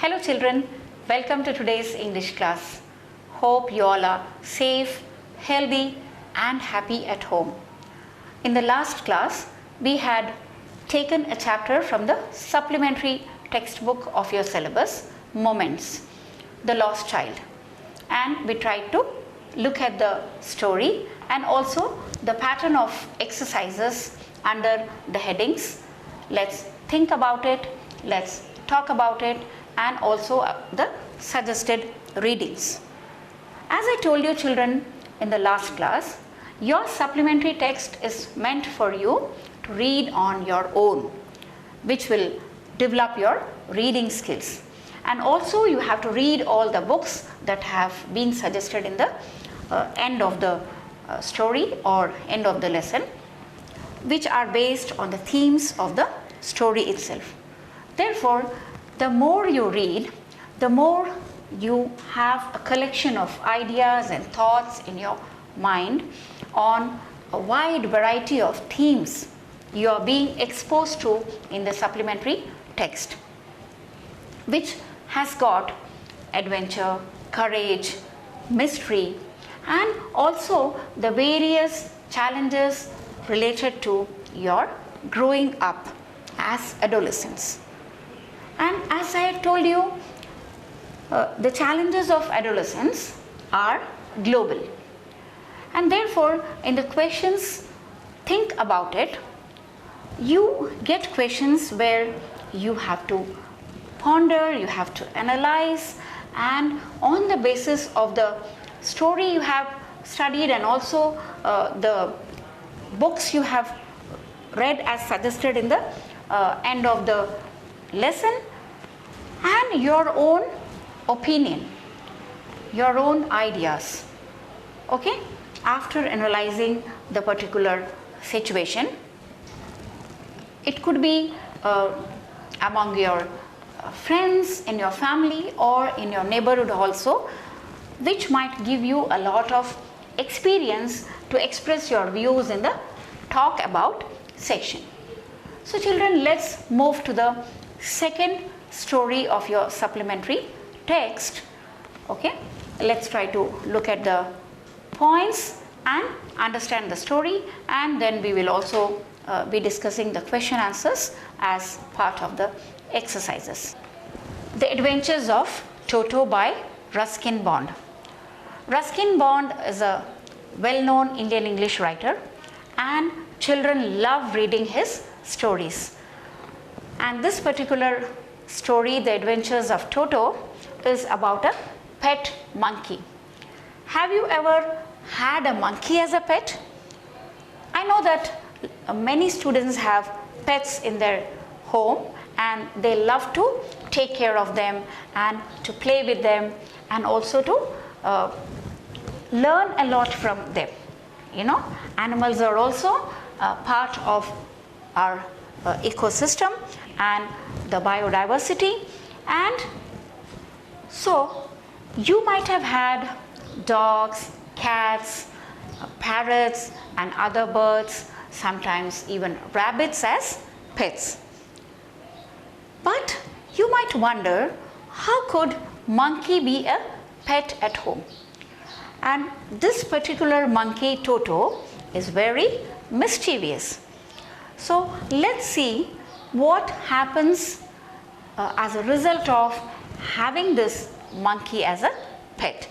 Hello children, welcome to today's English class. Hope you all are safe, healthy and happy at home. In the last class, we had taken a chapter from the supplementary textbook of your syllabus, Moments, The Lost Child. And we tried to look at the story and also the pattern of exercises under the headings. Let's think about it, let's talk about it, and also the suggested readings. As I told you children in the last class, your supplementary text is meant for you to read on your own, which will develop your reading skills. And also you have to read all the books that have been suggested in the end of the story or end of the lesson, which are based on the themes of the story itself. Therefore, the more you read, the more you have a collection of ideas and thoughts in your mind on a wide variety of themes you are being exposed to in the supplementary text, which has got adventure, courage, mystery, and also the various challenges related to your growing up as adolescents. And as I told you, the challenges of adolescence are global. And therefore, in the questions, think about it. You get questions where you have to ponder, you have to analyze, and on the basis of the story you have studied and also the books you have read as suggested in the end of the lesson, and your own opinion, your own ideas, okay, after analyzing the particular situation. It could be among your friends, in your family, or in your neighborhood also, which might give you a lot of experience to express your views in the talk about section. So children, let's move to the second story of your supplementary text. Okay, let's try to look at the points and understand the story, and then we will also be discussing the question answers as part of the exercises. The Adventures of Toto by Ruskin Bond. Ruskin Bond is a well-known Indian English writer, and children love reading his stories. And this particular story, The Adventures of Toto, is about a pet monkey. Have you ever had a monkey as a pet? I know that many students have pets in their home and they love to take care of them and to play with them and also to learn a lot from them. You know, animals are also part of our ecosystem and the biodiversity, and so you might have had dogs, cats, parrots and other birds, sometimes even rabbits as pets. But you might wonder, how could monkey be a pet at home? And this particular monkey, Toto, is very mischievous. So let's see what happens as a result of having this monkey as a pet.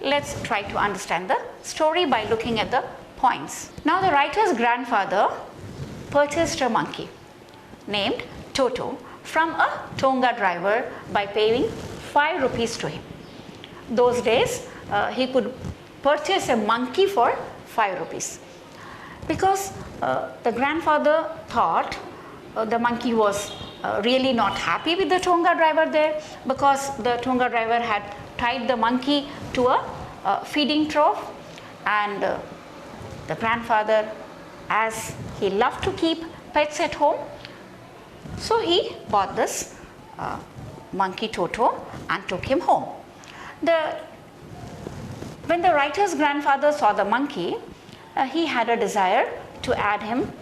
Let's try to understand the story by looking at the points. Now the writer's grandfather purchased a monkey named Toto from a Tonga driver by paying 5 rupees to him. Those days he could purchase a monkey for 5 rupees. Because the grandfather thought the monkey was really not happy with the Tonga driver there, because the Tonga driver had tied the monkey to a feeding trough, and the grandfather, as he loved to keep pets at home, so he bought this monkey Toto and took him home. When the writer's grandfather saw the monkey, he had a desire to add him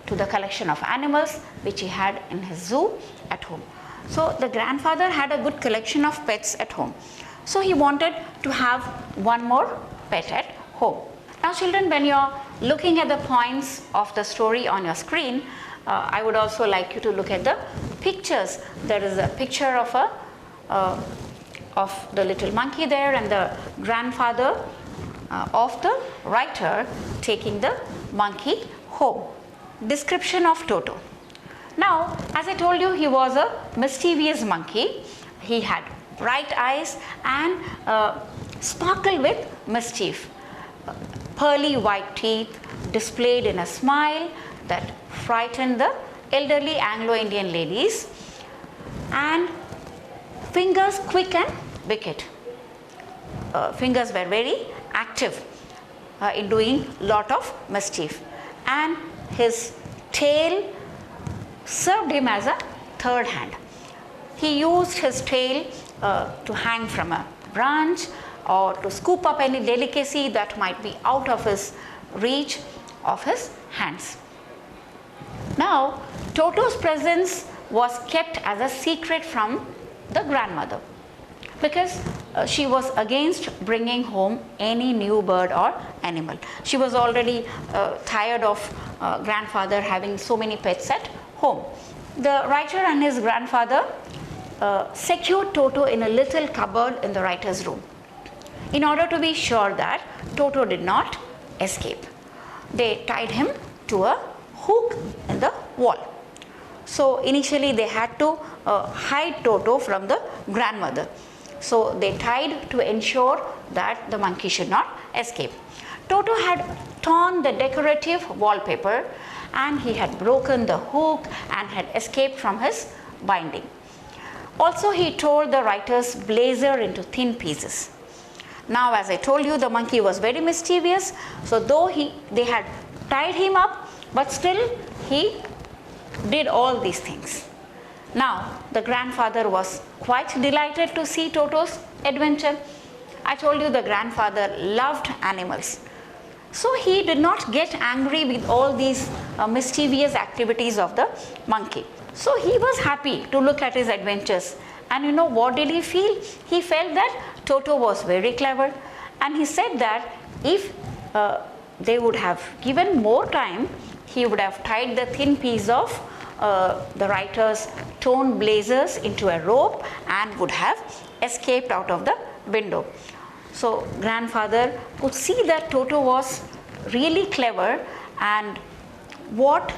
to the collection of animals which he had in his zoo at home. So the grandfather had a good collection of pets at home. So he wanted to have one more pet at home. Now children, when you're looking at the points of the story on your screen, I would also like you to look at the pictures. There is a picture of the little monkey there, and the grandfather of the writer taking the monkey home. Description of Toto. Now, as I told you, he was a mischievous monkey. He had bright eyes and sparkled with mischief. Pearly white teeth displayed in a smile that frightened the elderly Anglo-Indian ladies, and fingers quick and wicked. Fingers were very active in doing lot of mischief, and his tail served him as a third hand. He used his tail to hang from a branch or to scoop up any delicacy that might be out of his reach of his hands. Now, Toto's presence was kept as a secret from the grandmother, because she was against bringing home any new bird or animal. She was already tired of grandfather having so many pets at home. The writer and his grandfather secured Toto in a little cupboard in the writer's room in order to be sure that Toto did not escape. They tied him to a hook in the wall. So initially they had to hide Toto from the grandmother. So they tied to ensure that the monkey should not escape. Toto had torn the decorative wallpaper, and he had broken the hook and had escaped from his binding. Also, he tore the writer's blazer into thin pieces. Now, as I told you, the monkey was very mischievous. So though they had tied him up, but still he did all these things. Now, the grandfather was quite delighted to see Toto's adventure. I told you the grandfather loved animals. So he did not get angry with all these mischievous activities of the monkey. So he was happy to look at his adventures. And you know what did he feel? He felt that Toto was very clever. And he said that if they would have given more time, he would have tied the thin piece of the writer's torn blazers into a rope and would have escaped out of the window. So grandfather could see that Toto was really clever, and what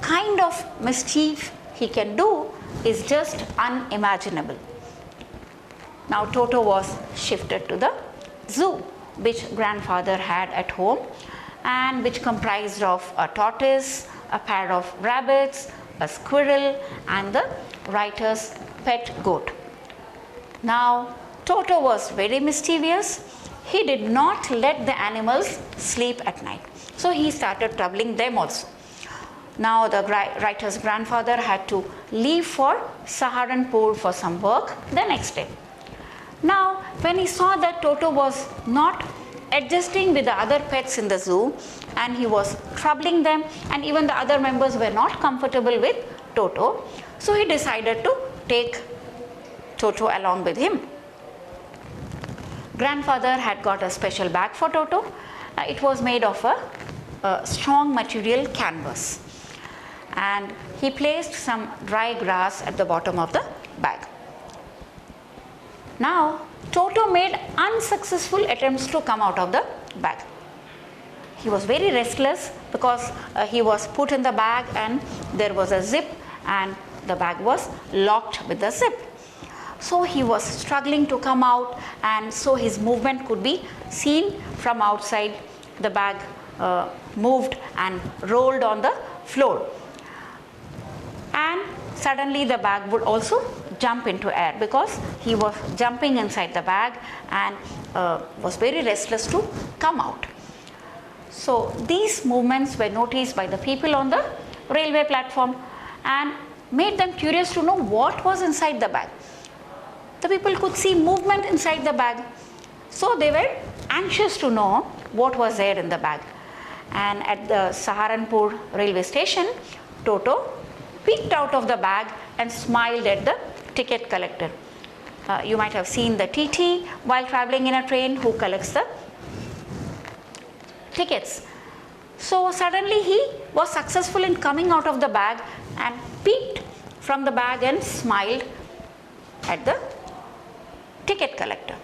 kind of mischief he can do is just unimaginable. Now Toto was shifted to the zoo, which grandfather had at home, and which comprised of a tortoise, a pair of rabbits, a squirrel, and the writer's pet goat. Now Toto was very mischievous. He did not let the animals sleep at night. So he started troubling them also. Now the writer's grandfather had to leave for Saharanpur for some work the next day. Now when he saw that Toto was not adjusting with the other pets in the zoo, and he was troubling them, and even the other members were not comfortable with Toto, so he decided to take Toto along with him. Grandfather had got a special bag for Toto. It was made of a strong material canvas, and he placed some dry grass at the bottom of the bag. Now Toto made unsuccessful attempts to come out of the bag. He was very restless because he was put in the bag and there was a zip, and the bag was locked with the zip. So he was struggling to come out, and so his movement could be seen from outside. The bag moved and rolled on the floor, and suddenly the bag would also jump into air because he was jumping inside the bag and was very restless to come out. So these movements were noticed by the people on the railway platform and made them curious to know what was inside the bag. The people could see movement inside the bag, so they were anxious to know what was there in the bag. And at the Saharanpur railway station, Toto peeked out of the bag and smiled at the ticket collector. You might have seen the TT while traveling in a train who collects the tickets. So suddenly he was successful in coming out of the bag and peeped from the bag and smiled at the ticket collector.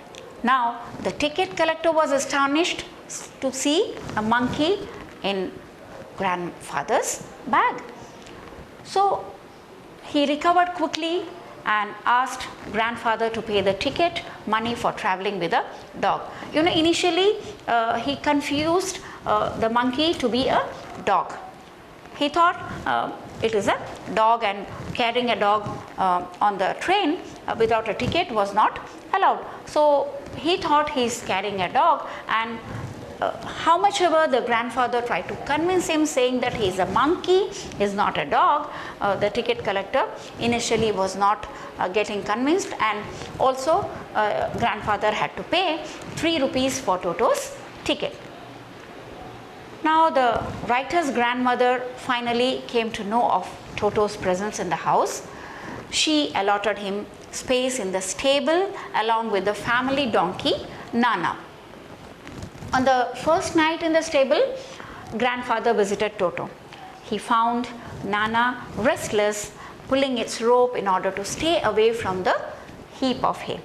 Now the ticket collector was astonished to see a monkey in grandfather's bag. So he recovered quickly and asked grandfather to pay the ticket money for traveling with a dog. You know, initially he confused the monkey to be a dog. He thought it is a dog, and carrying a dog on the train without a ticket was not allowed. So he thought he is carrying a dog, and how much ever the grandfather tried to convince him, saying that he is a monkey, he is not a dog, the ticket collector initially was not getting convinced, and also grandfather had to pay 3 rupees for Toto's ticket. Now the writer's grandmother finally came to know of Toto's presence in the house. She allotted him space in the stable along with the family donkey Nana. On the first night in the stable, grandfather visited Toto. He found Nana restless, pulling its rope in order to stay away from the heap of hay.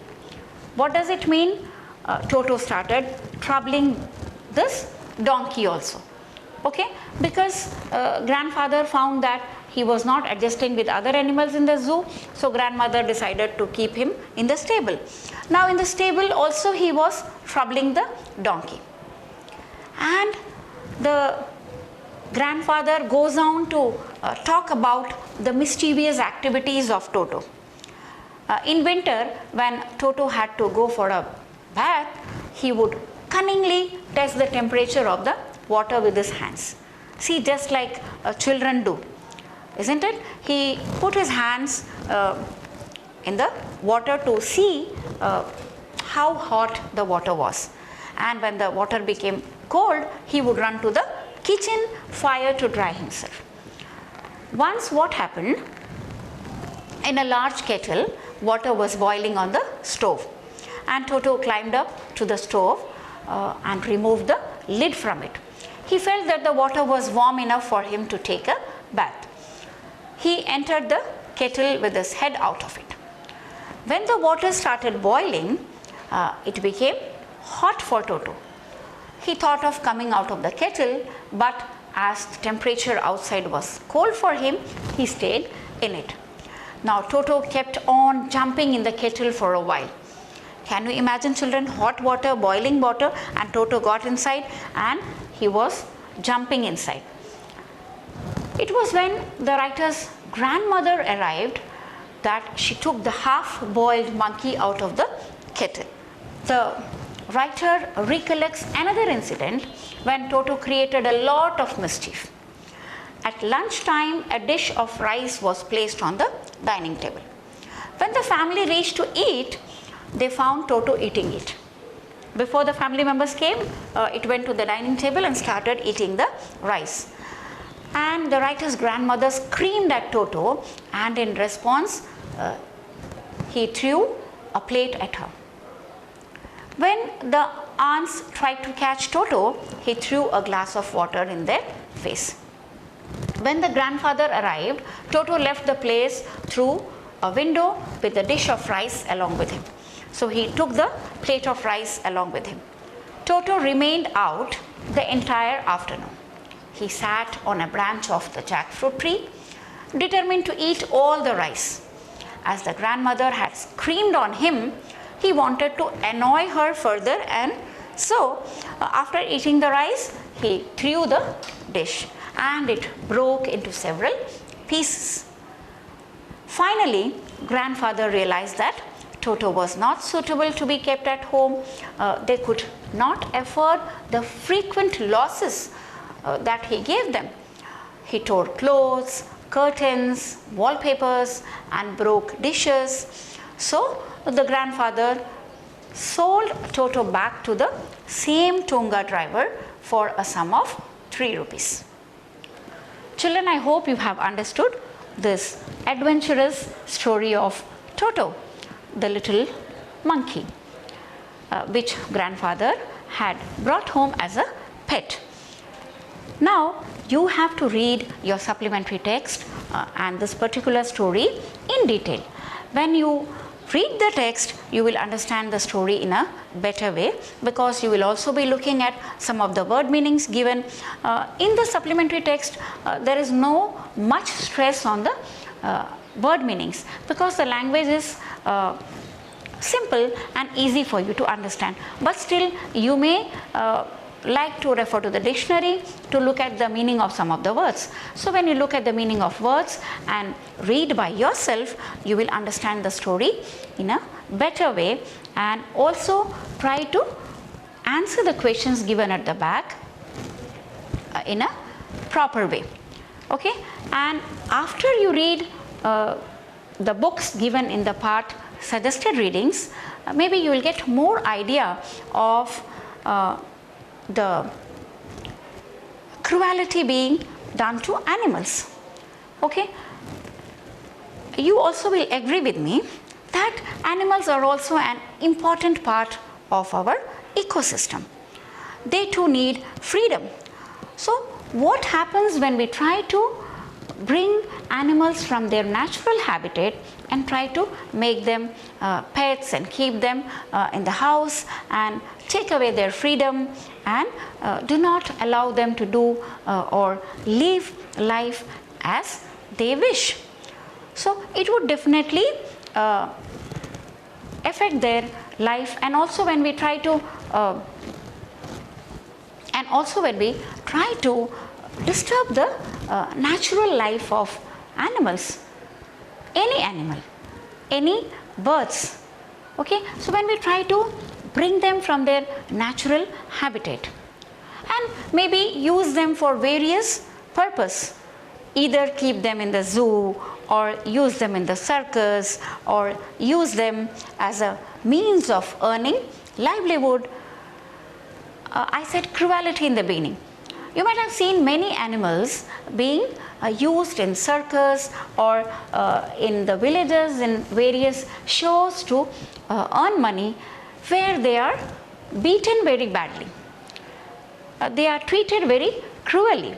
What does it mean? Toto started troubling this donkey also. Okay, because grandfather found that he was not adjusting with other animals in the zoo, so grandmother decided to keep him in the stable. Now in the stable also he was troubling the donkey, and the grandfather goes on to talk about the mischievous activities of Toto. In winter, when Toto had to go for a bath, he would cunningly test the temperature of the water with his hands. See, just like children do, isn't it? He put his hands in the water to see how hot the water was, and when the water became cold, he would run to the kitchen fire to dry himself. Once what happened, in a large kettle, water was boiling on the stove, and Toto climbed up to the stove and removed the lid from it. He felt that the water was warm enough for him to take a bath. He entered the kettle with his head out of it. When the water started boiling, it became hot for Toto. He thought of coming out of the kettle, but as the temperature outside was cold for him, he stayed in it. Now Toto kept on jumping in the kettle for a while. Can you imagine, children? Hot water, boiling water, and Toto got inside and he was jumping inside. It was when the writer's grandmother arrived that she took the half-boiled monkey out of the kettle. The writer recollects another incident when Toto created a lot of mischief. At lunchtime, a dish of rice was placed on the dining table. When the family reached to eat, they found Toto eating it. Before the family members came, it went to the dining table and started eating the rice. And the writer's grandmother screamed at Toto, and in response, he threw a plate at her. When the aunts tried to catch Toto, he threw a glass of water in their face. When the grandfather arrived, Toto left the place through a window with a dish of rice along with him. So he took the plate of rice along with him. Toto remained out the entire afternoon. He sat on a branch of the jackfruit tree, determined to eat all the rice. As the grandmother had screamed on him, he wanted to annoy her further, and so after eating the rice, he threw the dish and it broke into several pieces. Finally, grandfather realized that Toto was not suitable to be kept at home. They could not afford the frequent losses that he gave them. He tore clothes, curtains, wallpapers, and broke dishes. So the grandfather sold Toto back to the same Tonga driver for a sum of 3 rupees. Children, I hope you have understood this adventurous story of Toto, the little monkey, which grandfather had brought home as a pet. Now you have to read your supplementary text and this particular story in detail. When you read the text, you will understand the story in a better way, because you will also be looking at some of the word meanings given. In the supplementary text, there is no much stress on the word meanings, because the language is simple and easy for you to understand. But still, you may like to refer to the dictionary to look at the meaning of some of the words. So when you look at the meaning of words and read by yourself, you will understand the story in a better way, and also try to answer the questions given at the back in a proper way. Okay? And after you read the books given in the part suggested readings, maybe you will get more idea of the cruelty being done to animals. Okay? You also will agree with me that animals are also an important part of our ecosystem. They too need freedom. So what happens when we try to bring animals from their natural habitat and try to make them pets and keep them in the house and take away their freedom and do not allow them to do or live life as they wish? So it would definitely affect their life. And also when we try to disturb the natural life of animals, any animal, any birds. Okay, so when we try to bring them from their natural habitat and maybe use them for various purpose, either keep them in the zoo or use them in the circus or use them as a means of earning livelihood. I said cruelty in the beginning. You might have seen many animals being used in circus or in the villages in various shows to earn money, where they are beaten very badly. They are treated very cruelly.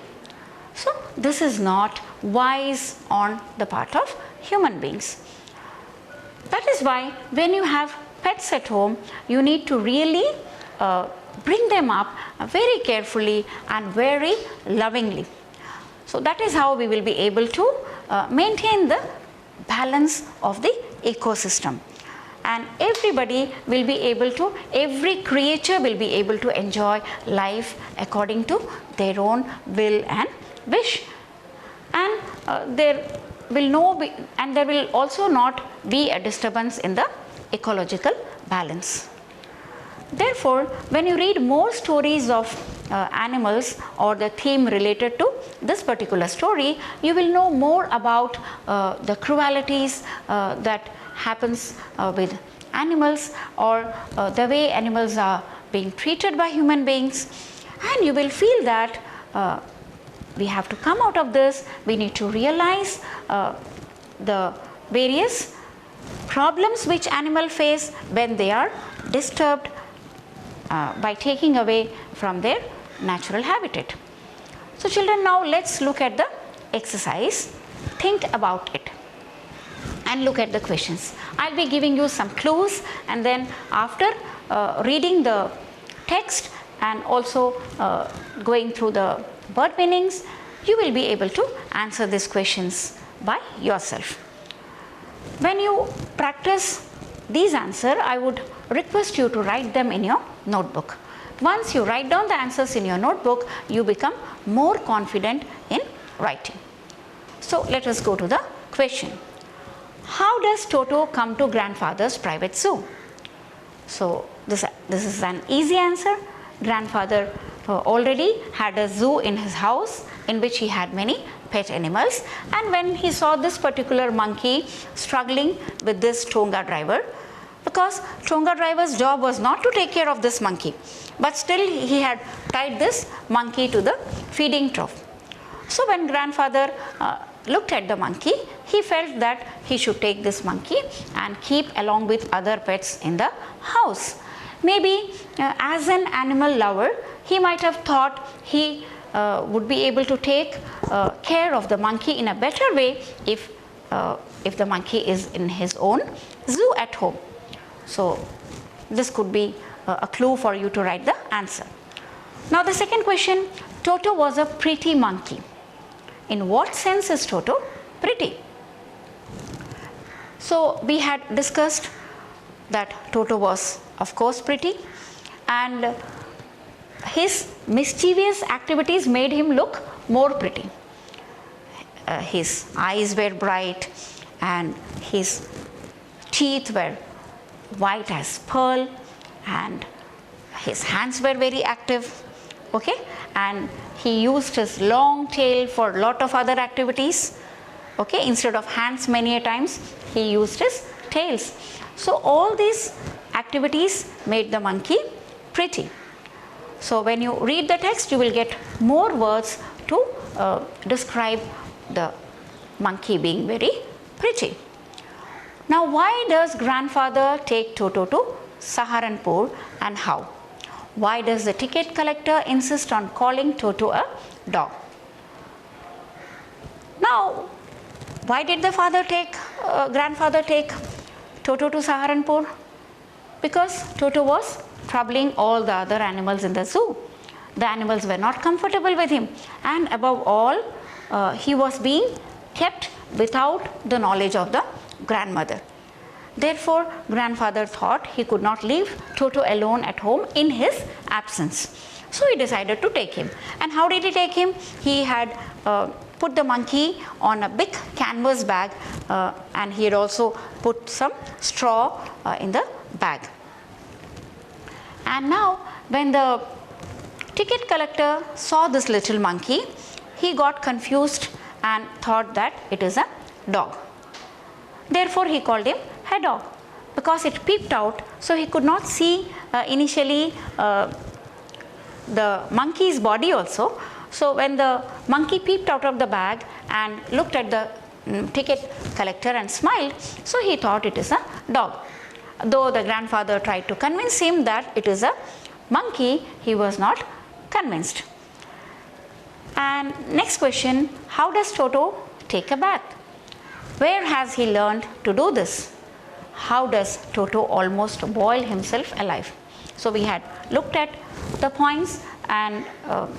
So this is not wise on the part of human beings. That is why when you have pets at home, you need to really bring them up very carefully and very lovingly. So that is how we will be able to maintain the balance of the ecosystem, and everybody will be able to, every creature will be able to enjoy life according to their own will and wish. And there will also not be a disturbance in the ecological balance. Therefore, when you read more stories of animals or the theme related to this particular story, you will know more about the cruelties that happens with animals, or the way animals are being treated by human beings, and you will feel that we have to come out of this. We need to realize the various problems which animals face when they are disturbed by taking away from their natural habitat. So children, now let's look at the exercise. Think about it and look at the questions. I'll be giving you some clues, and then after reading the text and also going through the word meanings, you will be able to answer these questions by yourself. When you practice these answers, I would request you to write them in your notebook. Once you write down the answers in your notebook, you become more confident in writing. So let us go to the question. How does Toto come to grandfather's private zoo? So this is an easy answer. Grandfather already had a zoo in his house in which he had many pet animals, and when he saw this particular monkey struggling with this Tonga driver, because Tonga driver's job was not to take care of this monkey, but still he had tied this monkey to the feeding trough. So when grandfather looked at the monkey, he felt that he should take this monkey and keep along with other pets in the house. Maybe as an animal lover, he might have thought he would be able to take care of the monkey in a better way if the monkey is in his own zoo at home. So this could be a clue for you to write the answer. Now the second question, Toto was a pretty monkey. In what sense is Toto pretty? So we had discussed that Toto was of course pretty, and his mischievous activities made him look more pretty. His eyes were bright and his teeth were white as pearl, and his hands were very active, okay, and he used his long tail for a lot of other activities, okay. Instead of hands, many a times he used his tails. So all these activities made the monkey pretty. So when you read the text, you will get more words to describe the monkey being very pretty. Now why does grandfather take Toto to Saharanpur, and how? Why does the ticket collector insist on calling Toto a dog? Now, why did the grandfather take Toto to Saharanpur? Because Toto was troubling all the other animals in the zoo. The animals were not comfortable with him, and above all, he was being kept without the knowledge of the grandmother. Therefore, grandfather thought he could not leave Toto alone at home in his absence. So he decided to take him. And how did he take him? He had put the monkey on a big canvas bag, and he had also put some straw in the bag. And now when the ticket collector saw this little monkey, he got confused and thought that it is a dog. Therefore he called him a dog, because it peeped out, so he could not see initially the monkey's body also. So when the monkey peeped out of the bag and looked at the ticket collector and smiled, so he thought it is a dog. Though the grandfather tried to convince him that it is a monkey, he was not convinced. And next question, how does Toto take a bath? Where has he learned to do this? How does Toto almost boil himself alive? So we had looked at the points, and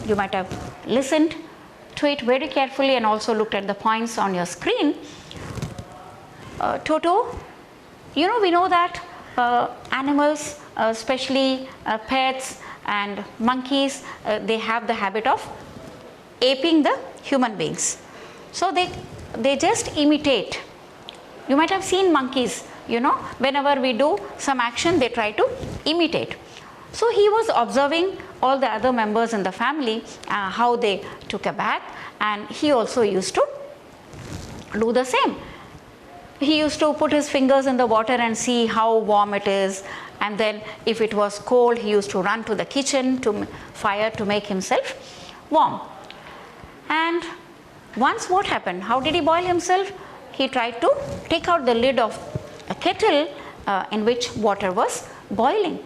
you might have listened to it very carefully and also looked at the points on your screen. Toto, you know, we know that animals, especially pets and monkeys, they have the habit of aping the human beings. So they just imitate. You might have seen monkeys, you know, whenever we do some action, they try to imitate. So he was observing all the other members in the family, how they took a bath, and he also used to do the same. He used to put his fingers in the water and see how warm it is, and then if it was cold, he used to run to the kitchen to fire to make himself warm. And once what happened? How did he boil himself? He tried to take out the lid of a kettle in which water was boiling,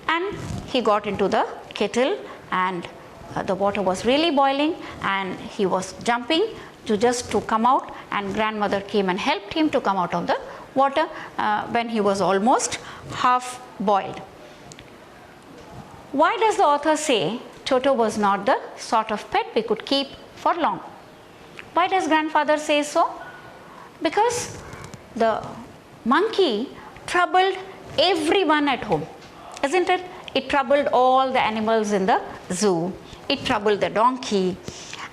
and he got into the kettle, and the water was really boiling, and he was jumping to come out, and grandmother came and helped him to come out of the water when he was almost half boiled. Why does the author say Toto was not the sort of pet we could keep for long? Why does grandfather say so? Because the monkey troubled everyone at home, isn't it? It troubled all the animals in the zoo. It troubled the donkey,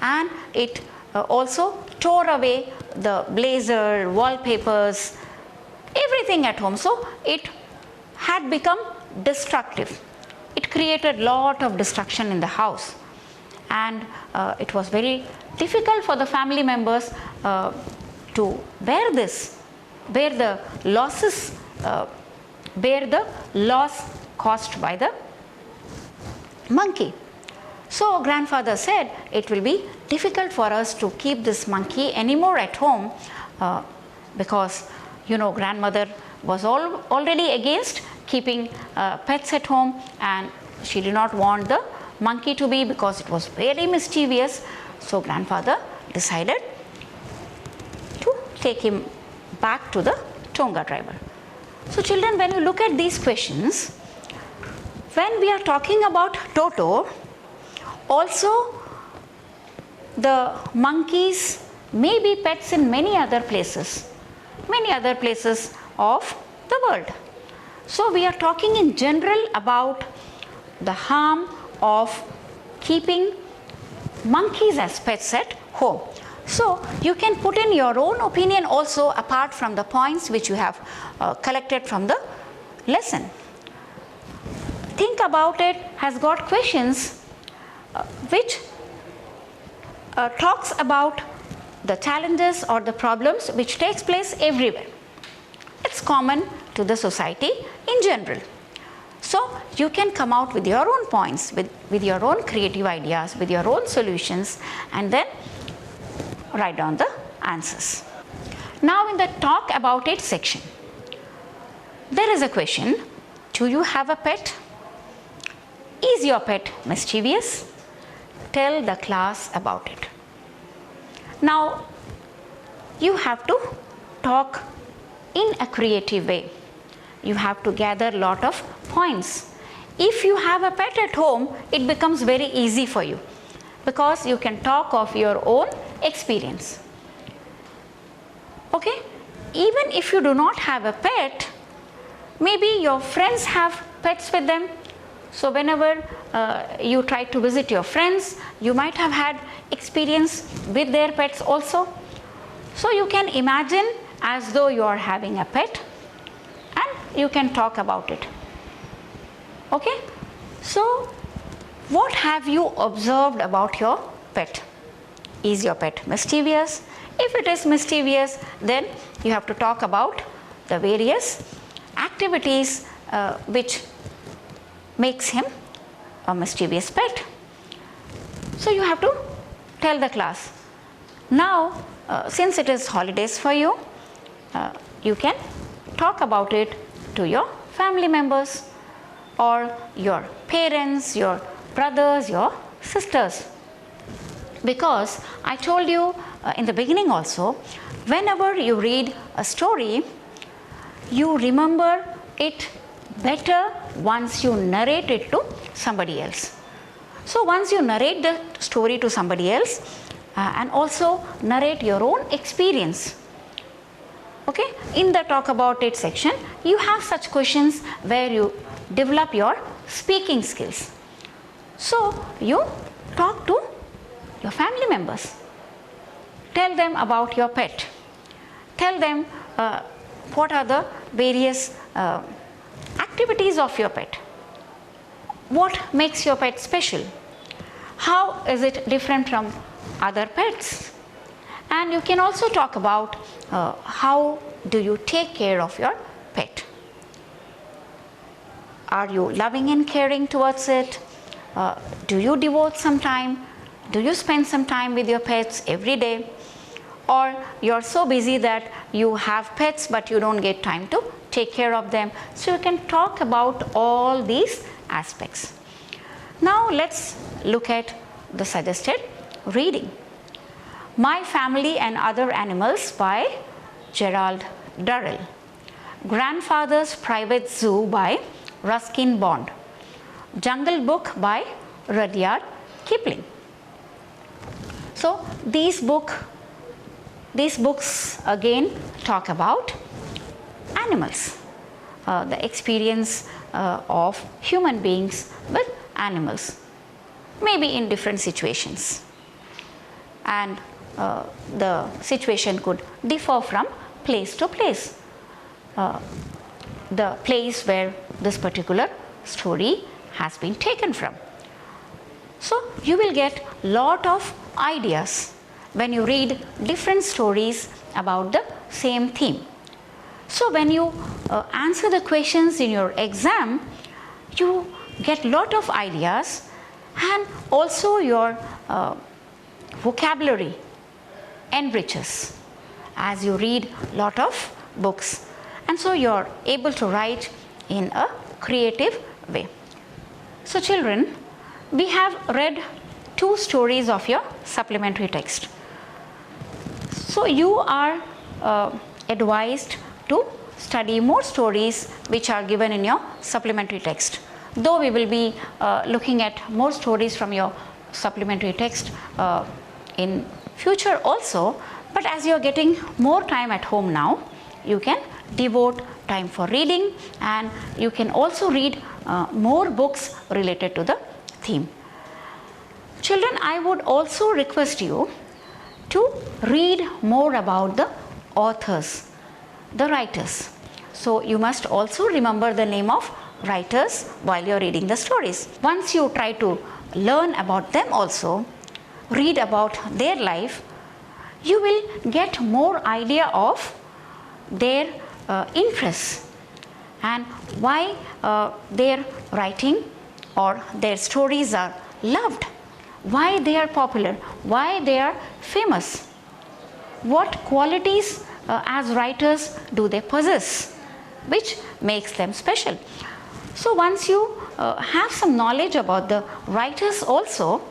and it also tore away the blazer, wallpapers, everything at home. So it had become destructive. It created lot of destruction in the house, and it was very difficult for the family members to bear this, bear the losses, bear the loss caused by the monkey. So grandfather said, it will be difficult for us to keep this monkey anymore at home because grandmother was already against keeping pets at home, and she did not want the monkey to be because it was very mischievous. So grandfather decided to take him back to the Tonga driver. So children, when you look at these questions, when we are talking about Toto, also the monkeys may be pets in many other places of the world. So we are talking in general about the harm of keeping monkeys as pets at home. So you can put in your own opinion also, apart from the points which you have collected from the lesson. Think About It has got questions which talks about the challenges or the problems which takes place everywhere. It's common to the society in general. So you can come out with your own points, with your own creative ideas, with your own solutions, and then write down the answers. Now in the Talk About It section, there is a question: do you have a pet? Is your pet mischievous? Tell the class about it. Now you have to talk in a creative way. You have to gather a lot of points. If you have a pet at home, it becomes very easy for you because you can talk of your own experience. Okay? Even if you do not have a pet, maybe your friends have pets with them. So whenever you try to visit your friends, you might have had experience with their pets also. So you can imagine as though you are having a pet and you can talk about it. Okay? So what have you observed about your pet? Is your pet mischievous? If it is mischievous, then you have to talk about the various activities which makes him a mischievous pet. So you have to tell the class. Now since it is holidays for you, you can talk about it to your family members or your parents, your brothers, your sisters. Because I told you in the beginning also, whenever you read a story, you remember it better once you narrate it to somebody else. So once you narrate the story to somebody else and also narrate your own experience. Okay, in the Talk About It section, you have such questions where you develop your speaking skills. So you talk to your family members. Tell them about your pet. Tell them what are the various activities of your pet. What makes your pet special? How is it different from other pets? And you can also talk about how do you take care of your pet. Are you loving and caring towards it? Do you devote some time? Do you spend some time with your pets every day? Or you're so busy that you have pets but you don't get time to take care of them. So you can talk about all these aspects. Now let's look at the suggested reading. My Family and Other Animals by Gerald Durrell. Grandfather's Private Zoo by Ruskin Bond. Jungle Book by Rudyard Kipling. So these books again talk about animals, the experience of human beings with animals, maybe in different situations, and the situation could differ from place to place, the place where this particular story has been taken from. So you will get lot of ideas when you read different stories about the same theme. So when you answer the questions in your exam, you get lot of ideas and also your vocabulary enriches as you read lot of books, and so you are able to write in a creative way. So children, we have read 2 stories of your supplementary text. So you are advised to study more stories which are given in your supplementary text. Though we will be looking at more stories from your supplementary text in future also, but as you are getting more time at home now, you can devote time for reading, and you can also read more books related to the theme. Children, I would also request you to read more about the authors, the writers. So you must also remember the name of writers while you are reading the stories. Once you try to learn about them also, read about their life, you will get more idea of their interests and why their writing or their stories are loved, why they are popular, why they are famous, what qualities as writers do they possess, which makes them special. So once you have some knowledge about the writers also,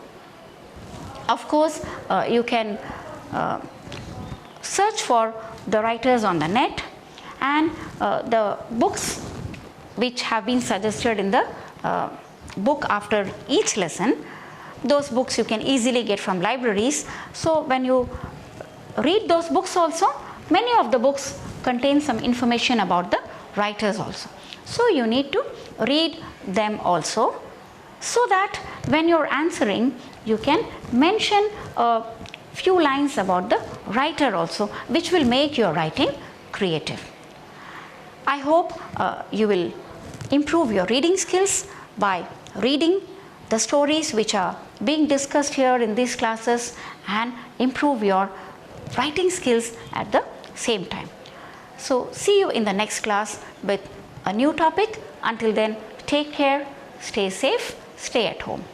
of course you can search for the writers on the net, and the books which have been suggested in the book after each lesson, those books you can easily get from libraries. So when you read those books also, many of the books contain some information about the writers also. So you need to read them also, so that when you are answering, you can mention a few lines about the writer also, which will make your writing creative. I hope you will improve your reading skills by reading the stories which are being discussed here in these classes, and improve your writing skills at the same time. So see you in the next class with a new topic. Until then, take care, stay safe, stay at home.